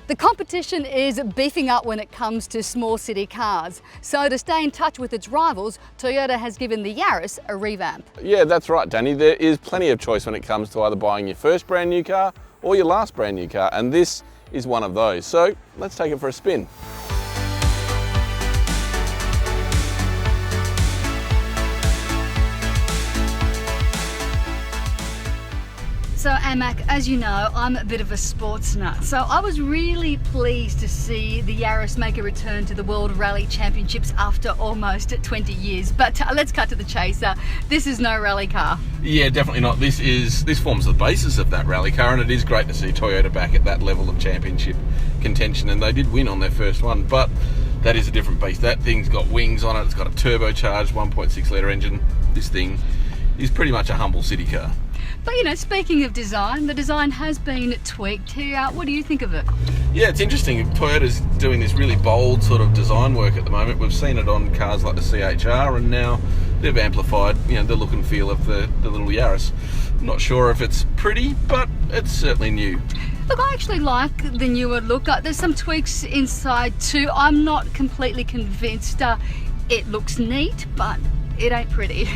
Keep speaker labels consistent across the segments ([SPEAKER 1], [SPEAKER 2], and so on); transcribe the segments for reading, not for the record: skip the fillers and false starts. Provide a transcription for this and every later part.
[SPEAKER 1] The competition is beefing up when it comes to small city cars. So to stay in touch with its rivals, Toyota has given the Yaris a revamp.
[SPEAKER 2] Yeah, that's right, Danny. There is plenty of choice when it comes to either buying your first brand new car or your last brand new car, and this is one of those. So let's take it for a spin.
[SPEAKER 1] So Amac, as you know, I'm a bit of a sports nut. So I was really pleased to see the Yaris make a return to the World Rally Championships after almost 20 years. But let's cut to the chase. This is no rally car.
[SPEAKER 2] Yeah, definitely not. This forms the basis of that rally car, and it is great to see Toyota back at that level of championship contention, and they did win on their first one, but that is a different beast. That thing's got wings on it, it's got a turbocharged 1.6 litre engine. This thing is pretty much a humble city car.
[SPEAKER 1] But you know, speaking of design, the design has been tweaked here. What do you think of it?
[SPEAKER 2] Yeah, it's interesting. Toyota's doing this really bold sort of design work at the moment. We've seen it on cars like the CHR, and now they've amplified, the look and feel of the little Yaris. I'm not sure if it's pretty, but it's certainly new.
[SPEAKER 1] Look, I actually like the newer look. There's some tweaks inside too. I'm not completely convinced. It looks neat, but it ain't pretty.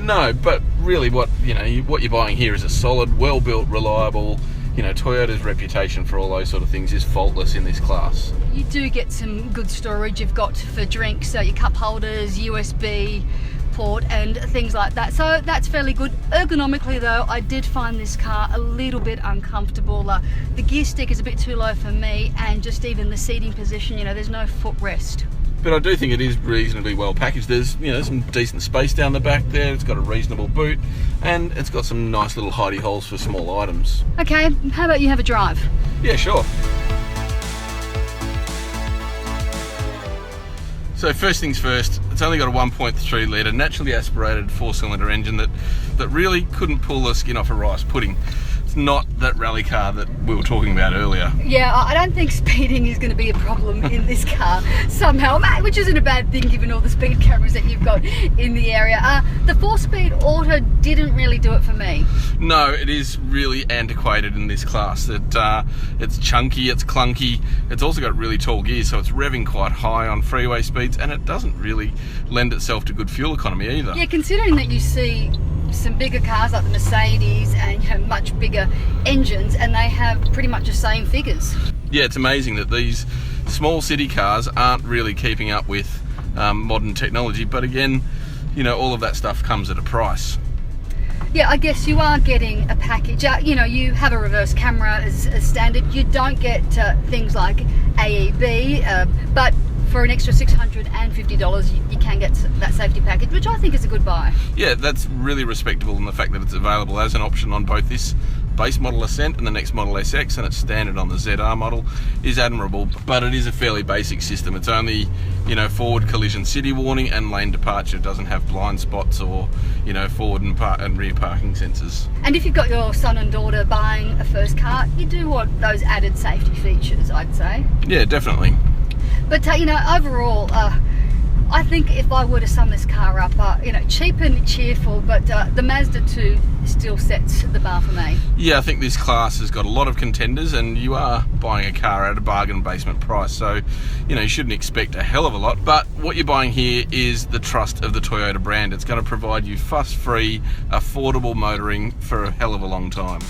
[SPEAKER 2] No, but really what you're buying here is a solid, well-built, reliable, Toyota's reputation for all those sort of things is faultless in this class.
[SPEAKER 1] You do get some good storage. You've got for drinks, so your cup holders, USB port and things like that. So that's fairly good. Ergonomically though, I did find this car a little bit uncomfortable. The gear stick is a bit too low for me, and just even the seating position, there's no footrest.
[SPEAKER 2] But I do think it is reasonably well packaged. There's some decent space down the back there. It's got a reasonable boot, and it's got some nice little hidey holes for small items.
[SPEAKER 1] Okay, how about you have a drive?
[SPEAKER 2] Yeah, sure. So first things first, it's only got a 1.3 litre naturally aspirated 4-cylinder engine that really couldn't pull the skin off a rice pudding. It's not that rally car that we were talking about earlier.
[SPEAKER 1] Yeah, I don't think speeding is going to be a problem in this car somehow, which isn't a bad thing given all the speed cameras that you've got in the area. The 4-speed auto didn't really do it for me.
[SPEAKER 2] No, it is really antiquated in this class. It's chunky, it's clunky, it's also got really tall gears, so it's revving quite high on freeway speeds, and it doesn't really lend itself to good fuel economy either.
[SPEAKER 1] Yeah, considering that you see some bigger cars like the Mercedes and much bigger engines, and they have pretty much the same figures.
[SPEAKER 2] Yeah, it's amazing that these small city cars aren't really keeping up with modern technology, but again, all of that stuff comes at a price.
[SPEAKER 1] Yeah, I guess you are getting a package. You have a reverse camera as standard. You don't get things like AEB, but for an extra $650 you can get that safety package, which I think is a good buy.
[SPEAKER 2] Yeah, that's really respectable in the fact that it's available as an option on both this base model Ascent and the next model SX, and it's standard on the ZR model, is admirable, but it is a fairly basic system. It's only forward collision city warning and lane departure. It doesn't have blind spots or forward and rear parking sensors. And
[SPEAKER 1] if you've got your son and daughter buying a first car, you do want those added safety features, I'd say.
[SPEAKER 2] Yeah, definitely.
[SPEAKER 1] But overall, I think if I were to sum this car up, cheap and cheerful, but the Mazda 2 still sets the bar for me.
[SPEAKER 2] Yeah, I think this class has got a lot of contenders, and you are buying a car at a bargain basement price, so you shouldn't expect a hell of a lot. But what you're buying here is the trust of the Toyota brand. It's going to provide you fuss-free, affordable motoring for a hell of a long time.